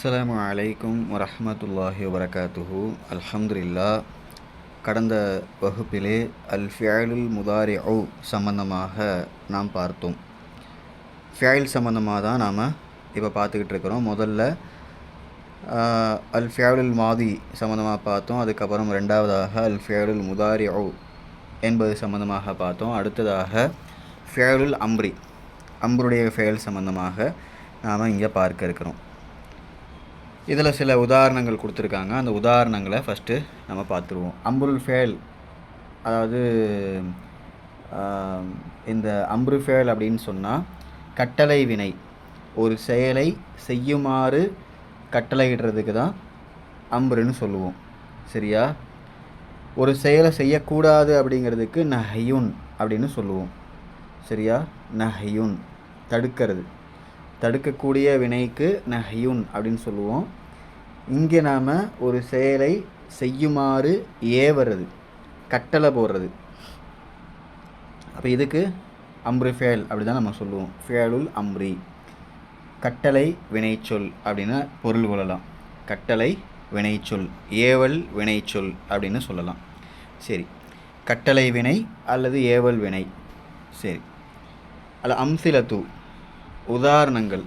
அஸ்ஸலாமு அலைக்கும் வரஹ்மத்துல்லாஹி வபரகாத்துஹு. அல்ஹம்துலில்லா. கடந்த வகுப்பிலே அல் ஃபியலுல் முதாரிஉ சம்பந்தமாக நாம் பார்த்தோம். ஃபியல் சம்பந்தமாக தான் நாம் இப்போ பார்த்துக்கிட்டு இருக்கிறோம். முதல்ல அல் ஃபியலுல் மாதி சம்பந்தமாக பார்த்தோம். அதுக்கப்புறம் ரெண்டாவதாக அல் ஃபியலுல் முதாரிஉ என்பது சம்பந்தமாக பார்த்தோம். அடுத்ததாக ஃபியலுல் அம்ருடைய ஃபியல் சம்பந்தமாக நாம் இங்கே பார்க்க இருக்கிறோம். இதில் சில உதாரணங்கள் கொடுத்துருக்காங்க. அந்த உதாரணங்களை ஃபஸ்ட்டு நம்ம பார்த்துருவோம். அம்ருல் ஃபேல், அதாவது இந்த அம்ரு ஃபேல் அப்படின்னு சொன்னால் கட்டளை வினை. ஒரு செயலை செய்யுமாறு கட்டளையிடுறதுக்கு தான் அம்ருன்னு சொல்லுவோம். சரியா? ஒரு செயலை செய்யக்கூடாது அப்படிங்கிறதுக்கு நஹ்யுன் அப்படின்னு சொல்லுவோம். சரியா? நஹ்யுன் தடுக்கிறது, தடுக்கக்கூடிய வினைக்கு நஹ்யுன் அப்படின்னு சொல்லுவோம். இங்கே நாம் ஒரு செயலை செய்யுமாறு ஏவுறது, கட்டளை போடுறது. அப்போ இதுக்கு அம்ரு ஃபேல் அப்படி தான் நம்ம சொல்லுவோம். ஃபேலுல் அம்ரி, கட்டளை வினைச்சொல் அப்படின்னு பொருள் கொள்ளலாம். கட்டளை வினைச்சொல், ஏவல் வினைச்சொல் அப்படின்னு சொல்லலாம். சரி, கட்டளை வினை அல்லது ஏவல் வினை. சரி, அல்ல அம்சிலத்து, உதாரணங்கள்.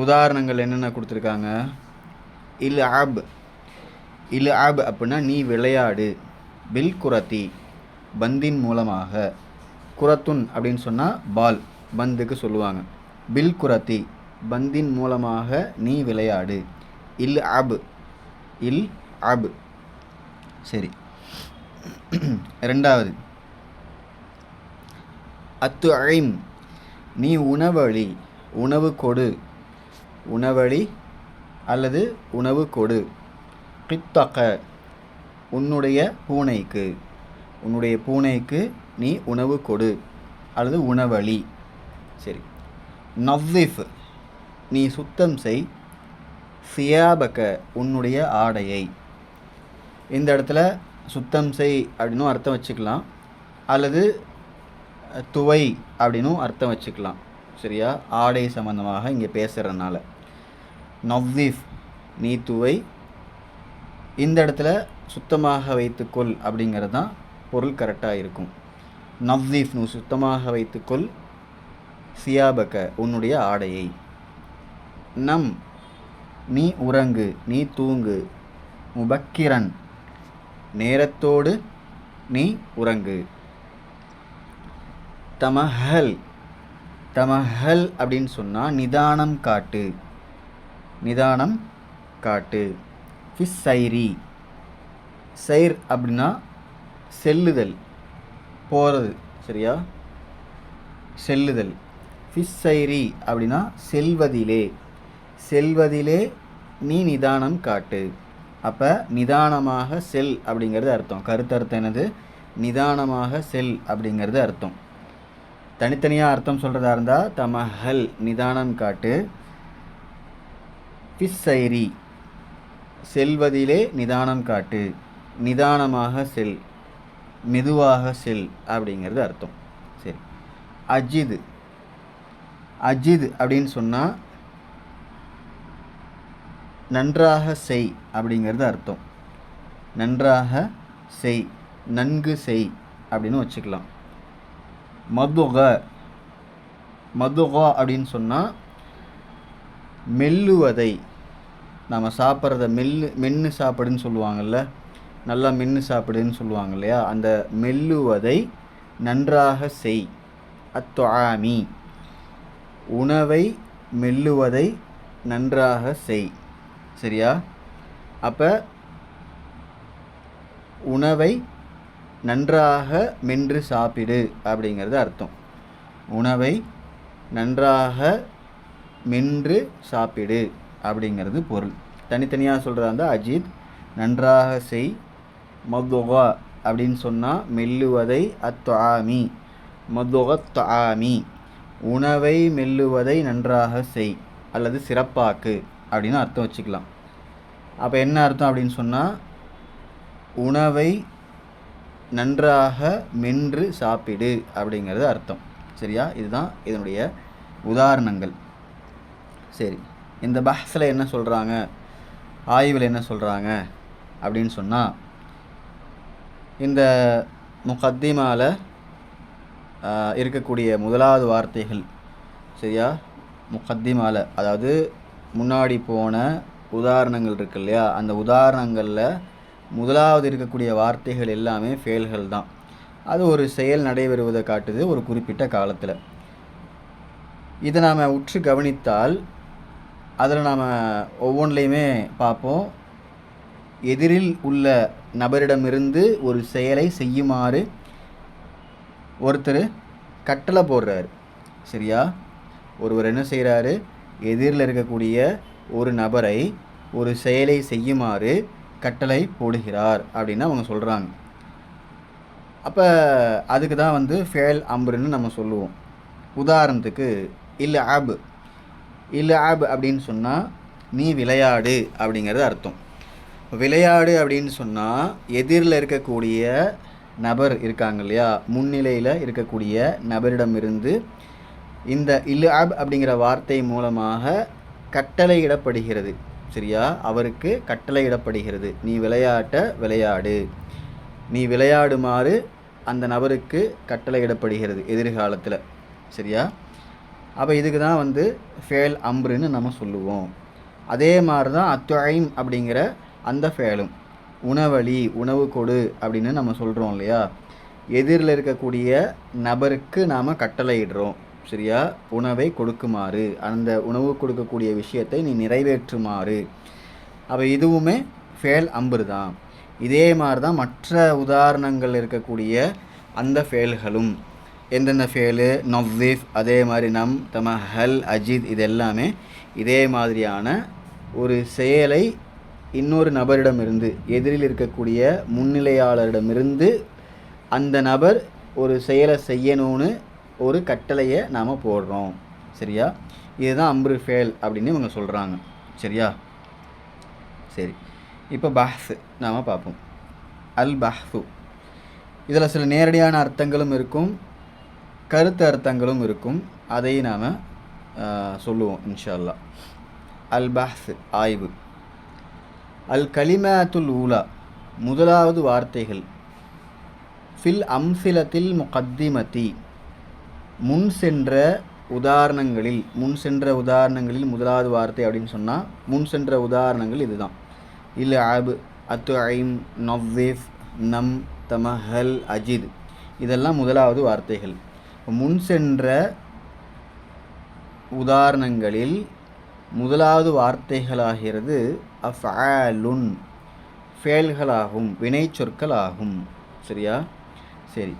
உதாரணங்கள் என்னென்ன கொடுத்துருக்காங்க? இல் ஆப் அப்படின்னா நீ விளையாடு. பில் குரத்தி, பந்தின் மூலமாக. குரத்துன் அப்படின்னு சொன்னால் பால், பந்துக்கு சொல்லுவாங்க. பில் குரத்தி, பந்தின் மூலமாக நீ விளையாடு. இல் ஆப். சரி, ரெண்டாவது அத்து ஐம், நீ உணவளி, உணவு கொடு. உணவளி அல்லது உணவு கொடு. கித்தக, உன்னுடைய பூனைக்கு, உன்னுடைய பூனைக்கு நீ உணவு கொடு அல்லது உணவளி. சரி, நவ்விஃப், நீ சுத்தம் செய். சியாபக, உன்னுடைய ஆடையை. இந்த இடத்துல சுத்தம் செய் அப்படின்னும் அர்த்தம் வச்சுக்கலாம், அல்லது துவை அப்படின்னும் அர்த்தம் வச்சுக்கலாம். சரியா? ஆடை சம்பந்தமாக இங்கே பேசுகிறதுனால நவ்விஃப், நீ துவை. இந்த இடத்துல சுத்தமாக வைத்துக்கொள் அப்படிங்கிறது தான் பொருள் கரெக்டாக இருக்கும். நவ்விஃப், நீ சுத்தமாக வைத்துக்கொள். சியாபக, உன்னுடைய ஆடையை. நம், நீ உறங்கு, நீ தூங்கு. முபக்கிரன், நேரத்தோடு நீ உறங்கு. தமஹல் அப்படின்னு சொன்னால் நிதானம் காட்டு, நிதானம் காட்டு. ஃபிஸ்ஸைரி, சைர் அப்படின்னா செல்லுதல், போகிறது. சரியா? செல்லுதல். ஃபிஸ்ஸைரி அப்படின்னா செல்வதிலே, செல்வதிலே நீ நிதானம் காட்டு. அப்போ நிதானமாக செல் அப்படிங்கிறது அர்த்தம். கருத்தர்த்தம் என்னது? நிதானமாக செல் அப்படிங்கிறது அர்த்தம். தனித்தனியாக அர்த்தம் சொல்கிறதா இருந்தால் தமஹல், நிதானம் காட்டு. ஃபிஸ்ஸைரி, செல்வதிலே நிதானம் காட்டு. நிதானமாக செல், மெதுவாக செல் அப்படிங்கிறது அர்த்தம். சரி, அஜித் அப்படின்னு சொன்னால் நன்றாக செய் அப்படிங்கிறது அர்த்தம். நன்றாக செய், நன்கு செய் அப்படின்னு வச்சுக்கலாம். மதுகா அப்படின்னு சொன்னால் மெல்லுவதை, நம்ம சாப்பிட்றத மென்று சாப்பிடுன்னு சொல்லுவாங்கள்ல, நல்லா மென்று சாப்பிடுன்னு சொல்லுவாங்க இல்லையா? அந்த மெல்லுவதை நன்றாக செய். அத்ஆமி, உணவை மெல்லுவதை நன்றாக செய். சரியா? அப்போ உணவை நன்றாக மென்று சாப்பிடு அப்படிங்கிறது அர்த்தம். உணவை நன்றாக மென்று சாப்பிடு அப்படிங்கிறது பொருள். தனித்தனியாக சொல்கிறதா இருந்தால் அஜித், நன்றாக செய். மதுகா அப்படின்னு சொன்னால் மெல்லுவதை. அத்ஆமி, மதுகத் ஆமி, உணவை மெல்லுவதை நன்றாக செய் அல்லது சிறப்பாக்கு அப்படின்னு அர்த்தம் வச்சுக்கலாம். அப்போ என்ன அர்த்தம் அப்படின்னு சொன்னால் உணவை நன்றாக மென்று சாப்பிடு அப்படிங்கிறது அர்த்தம். சரியா? இதுதான் இதனுடைய உதாரணங்கள். சரி, இந்த பஹ்ஸில் என்ன சொல்கிறாங்க, ஆய்வில் என்ன சொல்கிறாங்க அப்படின்னு சொன்னால், இந்த முகத்திமாவில் இருக்கக்கூடிய முதலாவது வார்த்தைகள் சரியா, முகத்திமாவில் அதாவது முன்னாடி போன உதாரணங்கள் இருக்கு இல்லையா, அந்த உதாரணங்களில் முதலாவது இருக்கக்கூடிய வார்த்தைகள் எல்லாமே ஃபேல்கள் தான். அது ஒரு செயல் நடைபெறுவதை காட்டுது ஒரு குறிப்பிட்ட காலத்தில். இதை நாம் உற்று கவனித்தால் அதில் நாம் ஒவ்வொன்றிலையுமே பார்ப்போம், எதிரில் உள்ள நபரிடமிருந்து ஒரு செயலை செய்யுமாறு ஒருத்தர் கட்டளை போடுறாரு சரியா. ஒருவர் என்ன செய்கிறாரு, எதிரில் இருக்கக்கூடிய ஒரு நபரை ஒரு செயலை செய்யுமாறு கட்டளை போடுகிறார் அப்படின்னு அவங்க சொல்கிறாங்க. அப்போ அதுக்கு தான் வந்து ஃபேல் அம்ருன்னு நம்ம சொல்லுவோம். உதாரணத்துக்கு இல்அப் அப்படின்னு சொன்னால் நீ விளையாடு அப்படிங்கிறது அர்த்தம். விளையாடு அப்படின்னு சொன்னால் எதிரில் இருக்கக்கூடிய நபர் இருக்காங்க இல்லையா, முன்னிலையில் இருக்கக்கூடிய நபரிடமிருந்து இந்த இல்அப் அப்படிங்கிற வார்த்தை மூலமாக கட்டளையிடப்படுகிறது சரியா. அவருக்கு கட்டளையிடப்படுகிறது, நீ விளையாடு, நீ விளையாடுமாறு அந்த நபருக்கு கட்டளையிடப்படுகிறது எதிர்காலத்தில் சரியா. அப்போ இதுக்கு தான் வந்து ஃபேல் அம்ருன்னு நம்ம சொல்லுவோம். அதே மாதிரி தான் அத்துஐம் அப்படிங்கிற அந்த ஃபேலும் உணவளி, உணவு கொடு அப்படின்னு நம்ம சொல்கிறோம் இல்லையா. எதிரில் இருக்கக்கூடிய நபருக்கு நாம் கட்டளையிடுறோம் சரியா, உணவை கொடுக்குமாறு, அந்த உணவு கொடுக்கக்கூடிய விஷயத்தை நீ நிறைவேற்றுமாறு. அப்போ இதுவுமே ஃபேல் அம்ரு தான். இதே மாதிரி தான் மற்ற உதாரணங்கள் இருக்கக்கூடிய அந்த ஃபேல்களும். எந்தெந்த ஃபேலு, நவ்விஃப், அதே மாதிரி நம், தமஹல், அஜித், இது எல்லாமே இதே மாதிரியான ஒரு செயலை இன்னொரு நபரிடமிருந்து, எதிரில் இருக்கக்கூடிய முன்னிலையாளரிடமிருந்து அந்த நபர் ஒரு செயலை செய்யணும்னு ஒரு கட்டளையை நாம் போடுறோம் சரியா. இதுதான் அம்ரு ஃபேல் அப்படின்னு இவங்க சொல்கிறாங்க சரியா. சரி, இப்போ பஹ்ஸ் நாம் பார்ப்போம். அல் பஹ்ஸு இதில் சில நேரடியான அர்த்தங்களும் இருக்கும், கருத்து அர்த்தங்களும் இருக்கும். அதை நாம் சொல்லுவோம் இன்ஷா அல்லாஹ். அல் பஹ்ஸ் ஆய்வு. அல் கலிமாத்துல் ஊலா முதலாவது வார்த்தைகள். ஃபில் அம்சிலத்தில் முகத்திமதி முன் சென்ற உதாரணங்களில் முதலாவது வார்த்தை அப்படின்னு சொன்னால் முன் சென்ற உதாரணங்கள் இதுதான். இல்அப், அத்துஐம், நவ்விஃப், நம், தமஹல், அஜித், இதெல்லாம் முதலாவது வார்த்தைகள். முன் சென்ற உதாரணங்களில் முதலாவது வார்த்தைகளாகிறது அஃஆலுன், ஃபேல்களாகும், வினை சொற்களாகும் சரியா. சரி,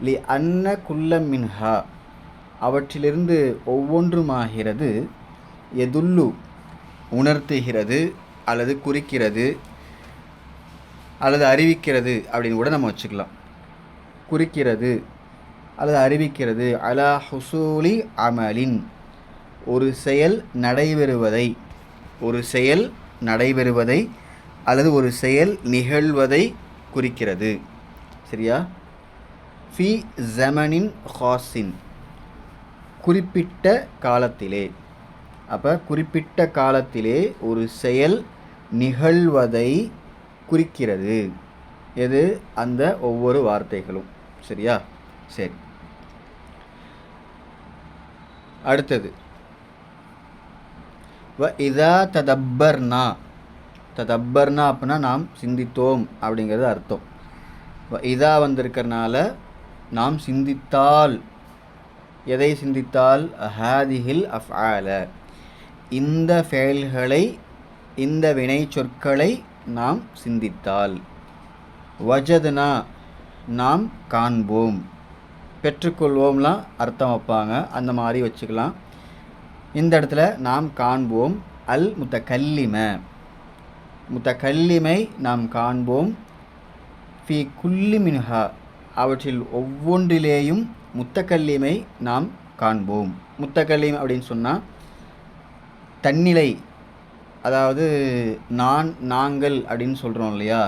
லி அன்ன குல்ல மின்ஹா அவற்றிலிருந்து ஒவ்வொன்றுமாகிறது எதுல்லு உணர்த்துகிறது அல்லது குறிக்கிறது அல்லது அறிவிக்கிறது அப்படின்னு கூட நம்ம வச்சுக்கலாம். குறிக்கிறது அல்லது அறிவிக்கிறது அலா ஹுசூலி அமலின், ஒரு செயல் நடைபெறுவதை அல்லது ஒரு செயல் நிகழ்வதை குறிக்கிறது சரியா. ஃபி ஜமனின் ஹாசின், குறிப்பிட்ட காலத்திலே. அப்போ குறிப்பிட்ட காலத்திலே ஒரு செயல் நிகழ்வதை குறிக்கிறது எது, அந்த ஒவ்வொரு வார்த்தைகளும் சரியா. சரி, அடுத்தது இதா ததப்பர்னா அப்படின்னா நாம் சிந்தித்தோம் அப்படிங்கிறது அர்த்தம். இதா வந்திருக்கிறனால நாம் சிந்தித்தால், எதை சிந்தித்தால், ஹாதிஹில் அஃஆல, இந்த ஃபேல்களை, இந்த வினை சொற்களை நாம் சிந்தித்தால். வஜத்னா நாம் காண்போம், பெற்றுக்கொள்வோம்லாம் அர்த்தம் வைப்பாங்க, அந்த மாதிரி வச்சுக்கலாம். இந்த இடத்துல நாம் காண்போம். அல் முத்தகல்லிமை நாம் காண்போம். ஃபி குல்லி மின்ஹா அவற்றில் ஒவ்வொன்றிலேயும் முத்தகல்லிமை நாம் காண்போம். முத்தகல்லிம் அப்படின்னு சொன்னால் தன்னிலை, அதாவது நாங்கள் அப்படின்னு சொல்கிறோம் இல்லையா,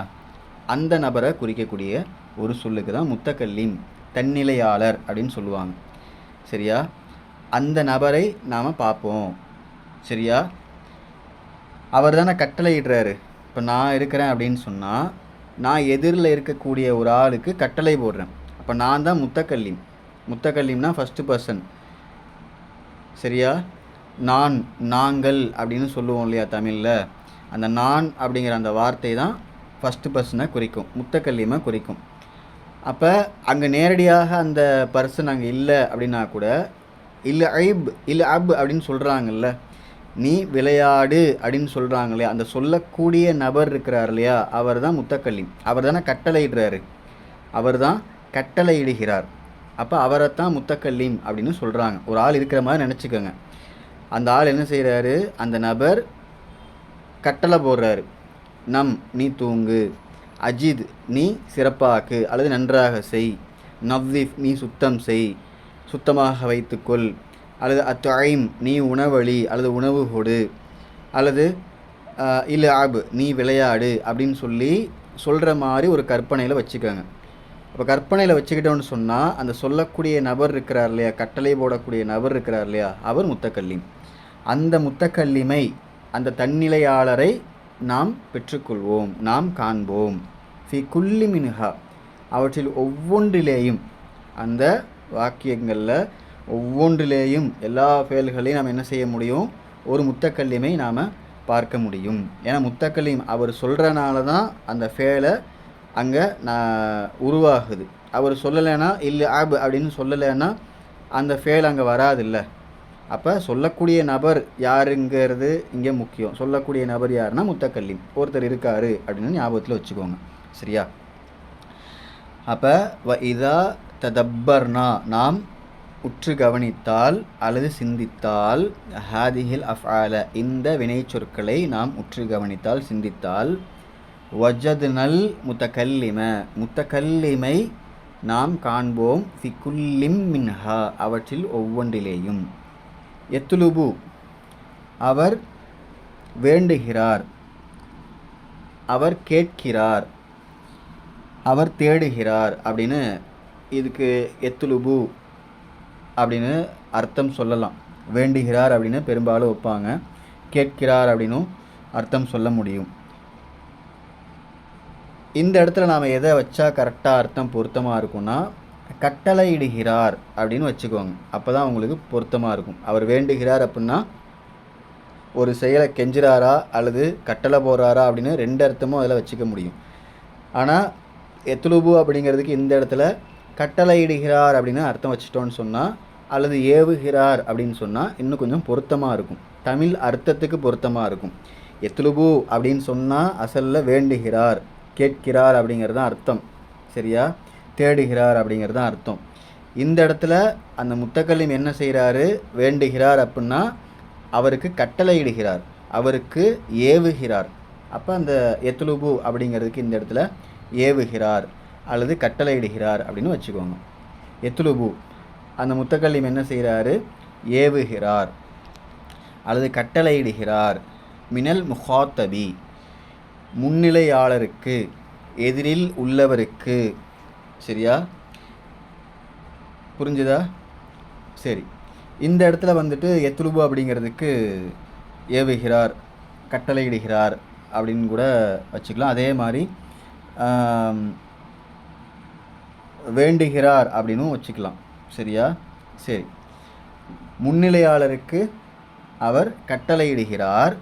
அந்த நபரை குறிக்கக்கூடிய ஒரு சொல்லுக்கு தான் முத்தகல்லிம், தன்னிலையாளர் அப்படின்னு சொல்லுவாங்க சரியா. அந்த நபரை நாம் பார்ப்போம் சரியா. அவர் தானே கட்டளையிடுறாரு. இப்போ நான் இருக்கிறேன் அப்படின்னு சொன்னால் நான் எதிரில் இருக்கக்கூடிய ஒரு ஆளுக்கு கட்டளை போடுறேன். அப்போ நான் தான் முத்தக்கல்லீம். முத்தக்கல்லீம்னா ஃபஸ்ட்டு பர்சன். சரியா? நான், நாங்கள் அப்படின்னு சொல்லுவோம் இல்லையா தமிழில். அந்த நான் அப்படிங்கிற அந்த வார்த்தை தான் ஃபஸ்ட்டு பர்சனை குறிக்கும், முத்தக்கல்லீமை குறிக்கும். அப்போ அங்கே நேரடியாக அந்த பர்சன் அங்கே இல்லை அப்படின்னா கூட இல்லை ஐப் இல்லை அப் அப்படின்னு சொல்கிறாங்கல்ல, நீ விளையாடு அப்படின்னு சொல்கிறாங்களே, அந்த சொல்லக்கூடிய நபர் இருக்கிறார் இல்லையா, அவர் தான் முத்தக்கல்லீம். அவர் தானே கட்டளையிடுறாரு, அவர் தான் கட்டளையிடுகிறார். அப்போ அவரைத்தான் முத்தக்கல்லீம் அப்படின்னு சொல்கிறாங்க. ஒரு ஆள் இருக்கிற மாதிரி நினச்சிக்கோங்க. அந்த ஆள் என்ன செய்கிறாரு, அந்த நபர் கட்டளை போடுறாரு. நம், நீ தூங்கு. அஜித், நீ சிறப்பாக்கு அல்லது நன்றாக செய். நவ்விஃப், நீ சுத்தம் செய், சுத்தமாக வைத்துக்கொள். அல்லது அத்ஐம், நீ உணவளி அல்லது உணவு கொடு. அல்லது இல்அப், நீ விளையாடு அப்படின்னு சொல்கிற மாதிரி ஒரு கற்பனையில் வச்சுக்கோங்க. அப்போ கற்பனையில் வச்சுக்கிட்டோன்னு சொன்னால் அந்த சொல்லக்கூடிய நபர் இருக்கிறார் இல்லையா, கட்டளை போடக்கூடிய நபர் இருக்கிறார் இல்லையா, அவர் முத்தக்கல்லீம். அந்த முத்தக்கல்லீமை, அந்த தன்னிலையாளரை நாம் பெற்றுக்கொள்வோம், நாம் காண்போம். ஃபி குல்லி மின்ஹா, அவற்றில் ஒவ்வொன்றிலேயும், அந்த வாக்கியங்களில் ஒவ்வொன்றிலேயும் எல்லா ஃபேல்களையும் நாம் என்ன செய்ய முடியும், ஒரு முத்தக்கல்லீமை நாம் பார்க்க முடியும். ஏன்னா முத்தக்கல்லீம் அவர் சொல்கிறனால தான் அந்த ஃபேலை அங்கே உருவாகுது. அவர் சொல்லலைன்னா இல்லை ஆப் அப்படின்னு சொல்லலைன்னா அந்த ஃபேல் அங்கே வராதில்ல. அப்போ சொல்லக்கூடிய நபர் யாருங்கிறது இங்கே முக்கியம். சொல்லக்கூடிய நபர் யாருன்னா முத்தக்கல்லீம், ஒருத்தர் இருக்கார் அப்படின்னு ஞாபகத்தில் வச்சுக்கோங்க. சரியா? அப்போ வ இதா ததப்பர்னா, நாம் உற்று கவனித்தால் அல்லது சிந்தித்தால், ஹாதிஹில் அஃஆல, இந்த வினை சொற்களை நாம் உற்று கவனித்தால் சிந்தித்தால், வஜத்னல் முத்தக்கல்லிம, முத்தக்கல்லிமை நாம் காண்போம். ஃபி குல்லிம் மின்ஹா, அவற்றில் ஒவ்வொன்றிலேயும். எத்துலுபு, அவர் வேண்டுகிறார், அவர் கேட்கிறார், அவர் தேடுகிறார் அப்படின்னு இதுக்கு எத்துலுபு அப்படின்னு அர்த்தம் சொல்லலாம். வேண்டுகிறார் அப்படின்னு பெரும்பாலும் வைப்பாங்க, கேட்கிறார் அப்படின்னும் அர்த்தம் சொல்ல முடியும். இந்த இடத்துல நாம் எதை வச்சா கரெக்டாக அர்த்தம் பொருத்தமாக இருக்கும்னா, கட்டளையிடுகிறார் அப்படின்னு வச்சுக்கோங்க. அப்போ தான் உங்களுக்கு பொருத்தமாக இருக்கும். அவர் வேண்டுகிறார் அப்படின்னா ஒரு செயலை கெஞ்சுறாரா அல்லது கட்டளை போடுறாரா அப்படின்னு ரெண்டு அர்த்தமும் அதில் வச்சுக்க முடியும். ஆனால் எத்துலுபு அப்படிங்கிறதுக்கு இந்த இடத்துல கட்டளையிடுகிறார் அப்படின்னு அர்த்தம் வச்சுட்டோன்னு சொன்னால், அல்லது ஏவுகிறார் அப்படின்னு சொன்னால் இன்னும் கொஞ்சம் பொருத்தமாக இருக்கும், தமிழ் அர்த்தத்துக்கு பொருத்தமாக இருக்கும். எத்துலுபு அப்படின்னு சொன்னால் அசலில் வேண்டுகிறார், கேட்கிறார் அப்படிங்கிறது தான் அர்த்தம். சரியா? தேடுகிறார் அப்படிங்கிறது தான் அர்த்தம். இந்த இடத்துல அந்த முத்தக்கல்லீம் என்ன செய்கிறாரு, வேண்டுகிறார் அப்படின்னா அவருக்கு கட்டளையிடுகிறார், அவருக்கு ஏவுகிறார். அப்போ அந்த எத்துலுபு அப்படிங்கிறதுக்கு இந்த இடத்துல ஏவுகிறார் அல்லது கட்டளையிடுகிறார் அப்படின்னு வச்சுக்கோங்க. எத்துலுபு, அந்த முத்தக்கல்லீம் என்ன செய்கிறாரு, ஏவுகிறார் அல்லது கட்டளையிடுகிறார். மினல் முஹாத்தபி, முன்னிலையாளருக்கு, எதிரில் உள்ளவருக்கு. சரியா? புரிஞ்சுதா? சரி, இந்த இடத்துல வந்துட்டு எத்துலுபு அப்படிங்கிறதுக்கு ஏவுகிறார், கட்டளையிடுகிறார் அப்படின்னு கூட வச்சுக்கலாம். அதே மாதிரி வேண்டுகிறார் அப்படின்னும் வச்சுக்கலாம். சரியா? சரி, முன்னிலையாளருக்கு அவர் கட்டளையிடுகிறார்.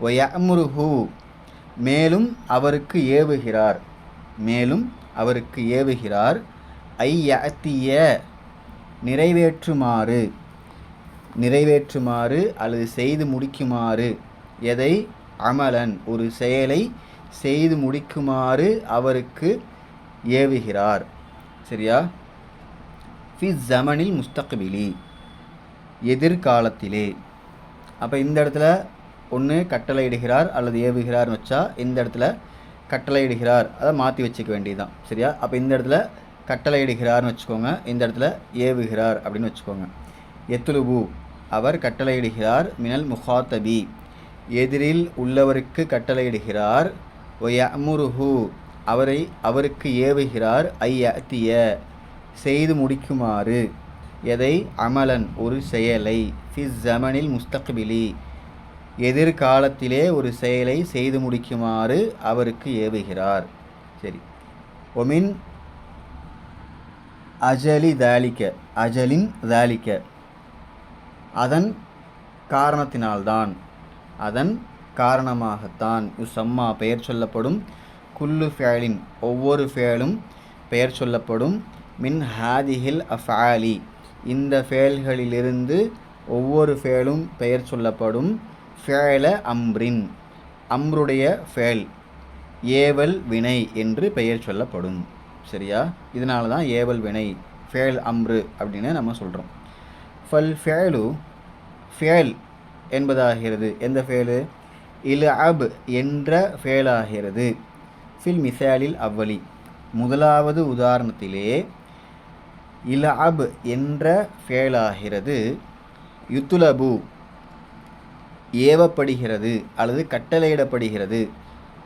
வயமுருஹு, மேலும் அவருக்கு ஏவுகிறார், மேலும் அவருக்கு ஏவுகிறார். ஐயத்திய, நிறைவேற்றுமாறு, நிறைவேற்றுமாறு அல்லது செய்து முடிக்குமாறு. எதை? அமலன், ஒரு செயலை செய்து முடிக்குமாறு அவருக்கு ஏவுகிறார். சரியா? ஃபி ஜமனில் முஸ்தக்பிலி, எதிர்காலத்திலே. அப்போ இந்த இடத்துல ஒன்று கட்டளையிடுகிறார் அல்லது ஏவுகிறார்னு வச்சா, இந்த இடத்துல கட்டளையிடுகிறார் அதை மாற்றி வச்சுக்க வேண்டியதுதான். சரியா? அப்போ இந்த இடத்துல கட்டளையிடுகிறார்னு வச்சுக்கோங்க, இந்த இடத்துல ஏவுகிறார் அப்படின்னு வச்சுக்கோங்க. எத்துலுபு, அவர் கட்டளையிடுகிறார். மினல் முஹாத்தபி, எதிரில் உள்ளவருக்கு கட்டளையிடுகிறார். வயமுருஹு, அவருக்கு ஏவுகிறார். ஐயத்திய, செய்து முடிக்குமாறு. எதை? அமலன், ஒரு செயலை. ஃபி ஜமனில் முஸ்தக்பிலி, எதிர்காலத்திலே ஒரு செயலை செய்து முடிக்குமாறு அவருக்கு ஏவுகிறார். சரி. ஒமின் அஜலி தாலிக்க, அஜலின் தாலிக்க, அதன் காரணத்தினால்தான், அதன் காரணமாகத்தான், யுசம்மா பெயர் சொல்லப்படும், குல்லு ஃபேலின் ஒவ்வொரு ஃபேலும் பெயர் சொல்லப்படும், மின் ஹாதிஹில் அஃபாலி இந்த ஃபேல்களிலிருந்து ஒவ்வொரு ஃபேலும் பெயர் சொல்லப்படும், ஃபேல அம்ரின் அம்ருடைய ஃபேல் ஏவல் வினை என்று பெயர் சொல்லப்படும். சரியா? இதனால தான் ஏவல் வினை ஃபேல் அம்ரு அப்படின்னு நம்ம சொல்கிறோம். ஃபல் ஃபேலு ஃபேல் என்பதாகிறது எந்த ஃபேலு? இல்அப் என்ற ஃபேலாகிறது. ஃபில் மிசாலில் அவ்வலி முதலாவது உதாரணத்திலே இல்அப் என்ற ஃபேலாகிறது. யுத்துலபு ஏவப்படுகிறது அல்லது கட்டளையிடப்படுகிறது.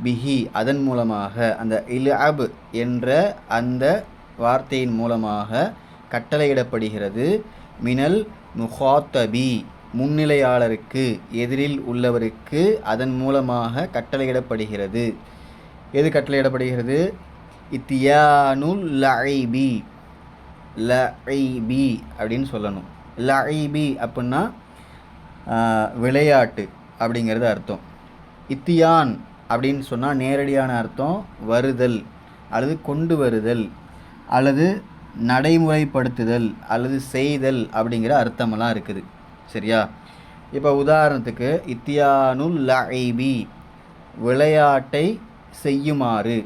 பிஹி அதன் மூலமாக, அந்த இல்அப் என்ற அந்த வார்த்தையின் மூலமாக கட்டளையிடப்படுகிறது. மினல் முஹாத்தபி முன்னிலையாளருக்கு எதிரில் உள்ளவருக்கு அதன் மூலமாக கட்டளையிடப்படுகிறது. எது கட்டளையிடப்படுகிறது? இத்தியானுல் லஐபி, லஐபி அப்படின்னு சொல்லணும். லஐபி அப்படின்னா விளையாட்டு அப்படிங்கிறது அர்த்தம். இத்தியான் அப்படின்னு சொன்னால் நேரடியான அர்த்தம் வருதல் அல்லது கொண்டு வருதல் அல்லது நடைமுறைப்படுத்துதல் அல்லது செய்தல் அப்படிங்கிற அர்த்தமெல்லாம் இருக்குது. சரியா? இப்போ உதாரணத்துக்கு இத்தியானுல் லஐபி விளையாட்டை செய்யுமாறு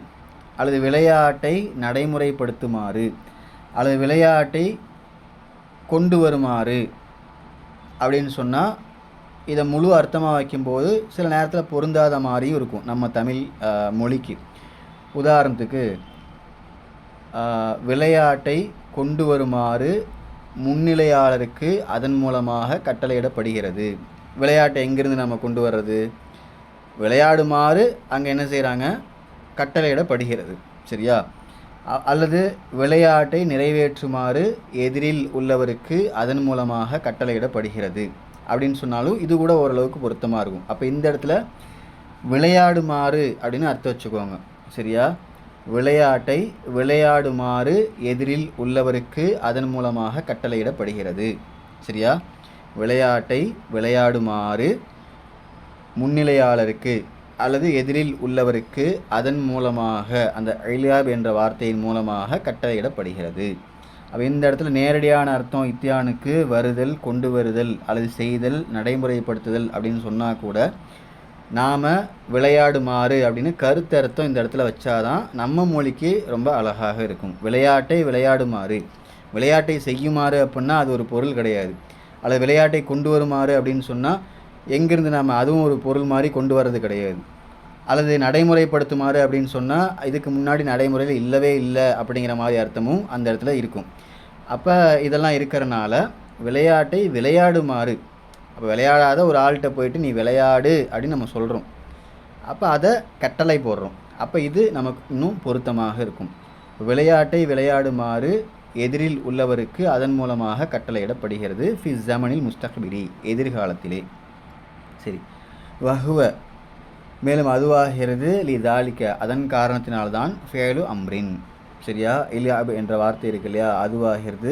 அல்லது விளையாட்டை நடைமுறைப்படுத்துமாறு அல்லது விளையாட்டை கொண்டு வருமாறு அப்படின்னு சொன்னால் இதை முழு அர்த்தமாக வைக்கும்போது சில நேரத்தில் பொருந்தாத மாதிரியும் இருக்கும் நம்ம தமிழ் மொழிக்கு. உதாரணத்துக்கு விளையாட்டை கொண்டு வருமாறு முன்னிலையாளருக்கு அதன் மூலமாக கட்டளையிடப்படுகிறது. விளையாட்டை எங்கேருந்து நம்ம கொண்டு வர்றது? விளையாடுமாறு அங்கே என்ன செய்கிறாங்க? கட்டளையிடப்படுகிறது. சரியா? அல்லது விளையாட்டை நிறைவேற்றுமாறு எதிரில் உள்ளவருக்கு அதன் மூலமாக கட்டளையிடப்படுகிறது அப்படின்னு சொன்னாலும் இது கூட ஓரளவுக்கு பொருத்தமாக இருக்கும். அப்போ இந்த இடத்துல விளையாடுமாறு அப்படின்னு அர்த்தம் வச்சுக்கோங்க. சரியா? விளையாட்டை விளையாடுமாறு எதிரில் உள்ளவருக்கு அதன் மூலமாக கட்டளையிடப்படுகிறது. சரியா? விளையாட்டை விளையாடுமாறு முன்னிலையாளருக்கு அல்லது எதிரில் உள்ளவருக்கு அதன் மூலமாக, அந்த இல்அப் என்ற வார்த்தையின் மூலமாக கட்டளையிடப்படுகிறது. அப்போ இந்த இடத்துல நேரடியான அர்த்தம் இத்தியானுக்கு வருதல், கொண்டு வருதல் அல்லது செய்தல், நடைமுறைப்படுத்துதல் அப்படின்னு சொன்னால் கூட நாம் விளையாடுமாறு அப்படின்னு கருத்தர்த்தம் இந்த இடத்துல வச்சாதான் நம்ம மொழிக்கு ரொம்ப அழகாக இருக்கும். விளையாட்டை விளையாடுமாறு, விளையாட்டை செய்யுமாறு அப்படின்னா அது ஒரு பொருள் கிடையாது. அல்லது விளையாட்டை கொண்டு வருமாறு அப்படின்னு சொன்னால் எங்கேருந்து நாம் அதுவும் ஒரு பொருள் மாதிரி கொண்டு வர்றது கிடையாது. அல்லது நடைமுறைப்படுத்துமாறு அப்படின்னு சொன்னால் இதுக்கு முன்னாடி நடைமுறையில் இல்லவே இல்லை அப்படிங்கிற மாதிரி அர்த்தமும் அந்த இடத்துல இருக்கும். அப்போ இதெல்லாம் இருக்கிறனால விளையாட்டை விளையாடுமாறு, அப்போ விளையாடாத ஒரு ஆள்கிட்ட போயிட்டு நீ விளையாடு அப்படின்னு நம்ம சொல்கிறோம். அப்போ அதை கட்டளை போடுறோம். அப்போ இது நமக்கு இன்னும் பொருத்தமாக இருக்கும். விளையாட்டை விளையாடுமாறு எதிரில் உள்ளவருக்கு அதன் மூலமாக கட்டளையிடப்படுகிறது. ஃபி ஸமனில் முஸ்தக்பிரி எதிர்காலத்திலே. சரி. வஹுவ மேலும் அதுவாகிறது லி தாலிக்க அதன் காரணத்தினால்தான் ஃபேலு அம்ரின். சரியா? இல்அப் என்ற வார்த்தை இருக்கு இல்லையா, அதுவாகிறது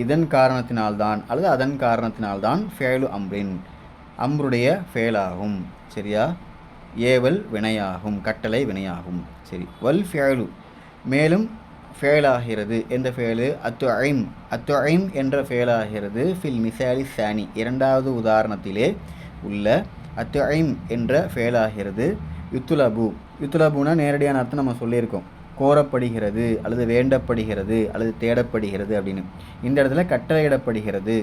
இதன் காரணத்தினால்தான் அல்லது அதன் காரணத்தினால்தான் ஃபேலு அம்ரின் அம்ருடைய ஃபேலாகும். சரியா? ஏவல் வினையாகும், கட்டளை வினையாகும். சரி. வல் ஃபேலு மேலும் ஃபேலாகிறது எந்த ஃபேலு? அத்துஐம், அத்துஐம் என்ற ஃபேலாகிறது ஃபில் மிசாலி சானி இரண்டாவது உதாரணத்திலே உள்ள அத்துஐம் என்ற ஃபேலாகிறது. யுத்துலபு, யுத்துலபுனா நேரடியான அர்த்தம் நம்ம சொல்லியிருக்கோம், கோரப்படுகிறது அல்லது வேண்டப்படுகிறது அல்லது தேடப்படுகிறது அப்படின்னு. இந்த இடத்துல கட்டளையிடப்படுகிறது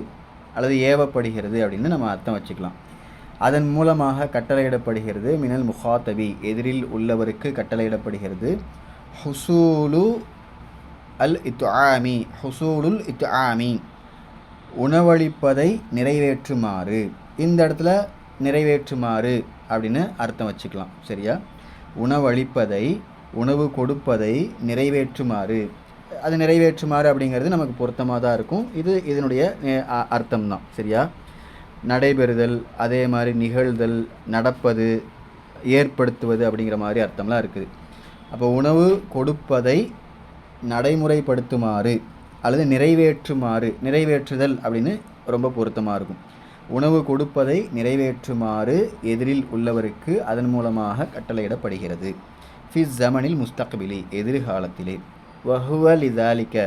அல்லது ஏவப்படுகிறது அப்படின்னு நம்ம அர்த்தம் வச்சுக்கலாம். அதன் மூலமாக கட்டளையிடப்படுகிறது. மினல் முஹாத்தபி எதிரில் உள்ளவருக்கு கட்டளையிடப்படுகிறது. ஹுசூலு அல் இத்ஆமி, ஹுசூலுல் இத்ஆமி உணவளிப்பதை நிறைவேற்றுமாறு. இந்த இடத்துல நிறைவேற்றுமாறு அப்படின்னு அர்த்தம் வச்சுக்கலாம். சரியா? உணவளிப்பதை, உணவு கொடுப்பதை நிறைவேற்றுமாறு, அது நிறைவேற்றுமாறு அப்படிங்கிறது நமக்கு பொருத்தமாக தான் இருக்கும். இது இதனுடைய அர்த்தம் தான். சரியா? நடைபெறுதல், அதே மாதிரி நிகழ்தல், நடப்பது, ஏற்படுத்துவது அப்படிங்கிற மாதிரி அர்த்தம்லாம் இருக்குது. அப்போ உணவு கொடுப்பதை நடைமுறைப்படுத்துமாறு அல்லது நிறைவேற்றுமாறு, நிறைவேற்றுதல் அப்படின்னு ரொம்ப பொருத்தமாக இருக்கும். உணவு கொடுப்பதை நிறைவேற்றுமாறு எதிரில் உள்ளவருக்கு அதன் மூலமாக கட்டளையிடப்படுகிறது. ஃபிஸ் ஜமனில் முஸ்தக்பிலி, எதிர்காலத்திலே. வஹுவ லிதாலிக்க,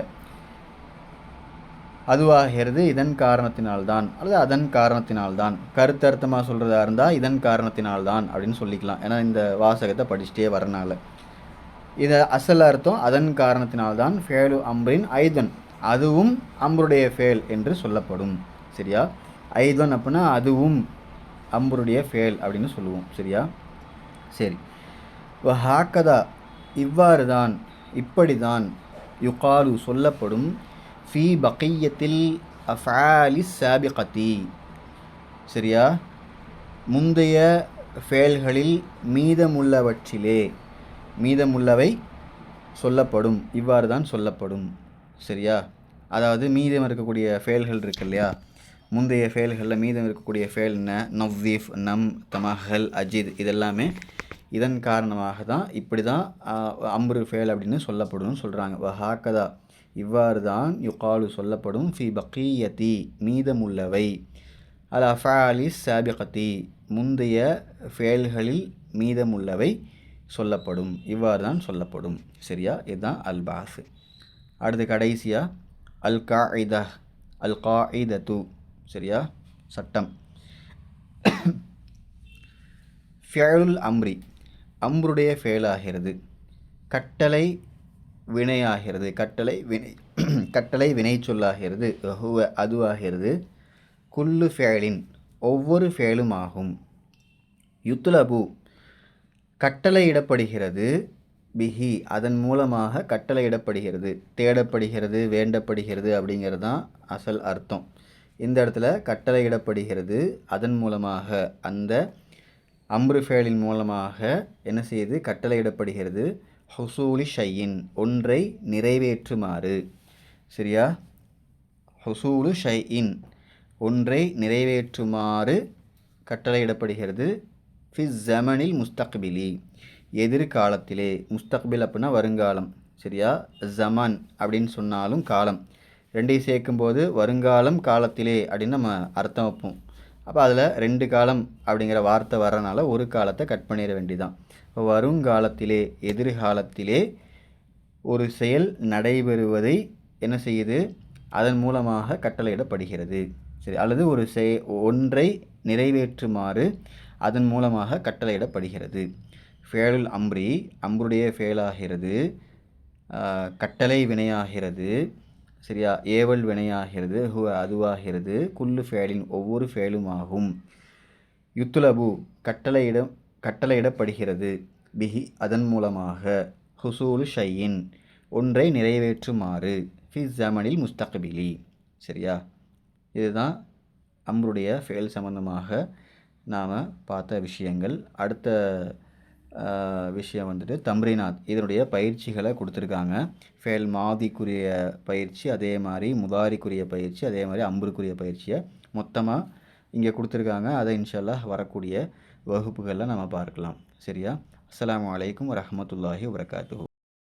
அதுவாகிறது இதன் காரணத்தினால்தான் அல்லது அதன் காரணத்தினால்தான். கருத்தர்த்தமாக சொல்கிறதா இருந்தால் இதன் காரணத்தினால்தான் அப்படின்னு சொல்லிக்கலாம். ஏன்னா இந்த வாசகத்தை படிச்சுட்டே வரனால. இதை அசல் அர்த்தம் அதன் காரணத்தினால்தான். ஃபேலு அம்ரின் ஐதன், அதுவும் அம்ருடைய ஃபேல் என்று சொல்லப்படும். சரியா? ஐதன் அப்படின்னா அதுவும் அம்ருடைய ஃபேல் அப்படின்னு சொல்லுவோம். சரியா? சரி. ஹாக்கதா, இவ்வாறு தான், இப்படி தான், யுகாலு சொல்லப்படும், ஃபி பக்கியத்தில் அஃஆலி சாபிகத்தி, சரியா, முந்தைய ஃபேல்களில் மீதமுள்ளவற்றிலே, மீதமுள்ளவை சொல்லப்படும், இவ்வாறு தான் சொல்லப்படும். சரியா? அதாவது மீதம் இருக்கக்கூடிய ஃபேல்கள் இருக்கு இல்லையா, முந்தைய ஃபேல்களில் மீதம் இருக்கக்கூடிய ஃபேல்ன நவ்வீஃப், நம், தமஹல், அஜித், இதெல்லாமே இதன் காரணமாக தான், இப்படி தான் அம்ரு ஃபேல் அப்படின்னு சொல்லப்படும் சொல்கிறாங்க. வஹாக்கதா, இவ்வாறு தான், யுகாலு சொல்லப்படும், ஃபி பக்கியத்தி, மீதமுள்ளவை, அல் அஃஆலி சாபிகத்தி, முந்தைய ஃபேல்களில் மீதமுள்ளவை சொல்லப்படும், இவ்வாறு தான் சொல்லப்படும். சரியா? இதுதான் அல் பாஸ். அடுத்து கடைசியாக அல் காயிதா, அல் காயிதத்து, சரியா, சட்டம். ஃபியலுல் அம்ரி, அம்ருடைய ஃபேலாகிறது, கட்டளை வினையாகிறது, கட்டளை வினை சொல்லாகிறது, ஹுவ அதுவாகிறது, குல்லு ஃபேலின் ஒவ்வொரு ஃபேலும் ஆகும், யுத்லபு கட்டளையிடப்படுகிறது, பிஹி அதன் மூலமாக கட்டளையிடப்படுகிறது, தேடப்படுகிறது, வேண்டப்படுகிறது அப்படிங்கிறது தான் அசல் அர்த்தம். இந்த இடத்துல கட்டளையிடப்படுகிறது, அதன் மூலமாக, அந்த அம்ரு ஃபேலின் மூலமாக என்ன செய்யுது, கட்டளையிடப்படுகிறது, ஹுசூலி ஷையின் ஒன்றை நிறைவேற்றுமாறு. சரியா? ஹுசூலு ஷையின் ஒன்றை நிறைவேற்றுமாறு கட்டளையிடப்படுகிறது. ஃபிஸ் ஜமனில் முஸ்தக்பிலி எதிர்காலத்திலே. முஸ்தக்பில் அப்படின்னா வருங்காலம். சரியா? ஜமான் அப்படின்னு சொன்னாலும் காலம், ரெண்டையும் சேர்க்கும்போது வருங்காலம் காலத்திலே அப்படின்னு நம்ம அர்த்தம் வைப்போம். அப்போ அதில் 2 காலம் அப்படிங்கிற வார்த்தை வரனால ஒரு காலத்தை கட் பண்ணிட வேண்டிதான். இப்போ வருங்காலத்திலே, எதிர்காலத்திலே ஒரு செயல் நடைபெறுவதை என்ன செய்யுது, அதன் மூலமாக கட்டளையிடப்படுகிறது. சரி, அல்லது ஒரு ஒன்றை நிறைவேற்றுமாறு அதன் மூலமாக கட்டளையிடப்படுகிறது. ஃபேலுல் அம்ரி அம்ருடைய ஃபேலாகிறது, கட்டளை வினையாகிறது. சரியா? ஏவல் வினையாகிறது, ஹுவ அதுவாகிறது, குல்லு ஃபேலின் ஒவ்வொரு ஃபேலும் ஆகும், யுத்லபு கட்டளையிடப்படுகிறது, பிஹி அதன் மூலமாக, ஹுசூலு ஷையின் ஒன்றை நிறைவேற்றுமாறு, ஃபி ஜமனில் முஸ்தக்பிலி. சரியா? இதுதான் அம்ருடைய ஃபேல் சம்பந்தமாக நாம் பார்த்த விஷயங்கள். அடுத்த விஷயம் வந்துட்டு தம்ரீனாத், இதனுடைய பயிற்சிகளை கொடுத்துருக்காங்க. ஃபேல் மாதிக்குரிய பயிற்சி, அதே மாதிரி முதாரிக்குரிய பயிற்சி, அதே மாதிரி அம்ருக்குரிய பயிற்சியை மொத்தமாக இங்கே கொடுத்துருக்காங்க. அதை இன்ஷால்லாஹ் வரக்கூடிய வகுப்புகளில் நம்ம பார்க்கலாம். சரியா? அஸ்ஸலாமு அலைக்கும் வரஹ்மத்துல்லாஹி வபரகாத்துஹு.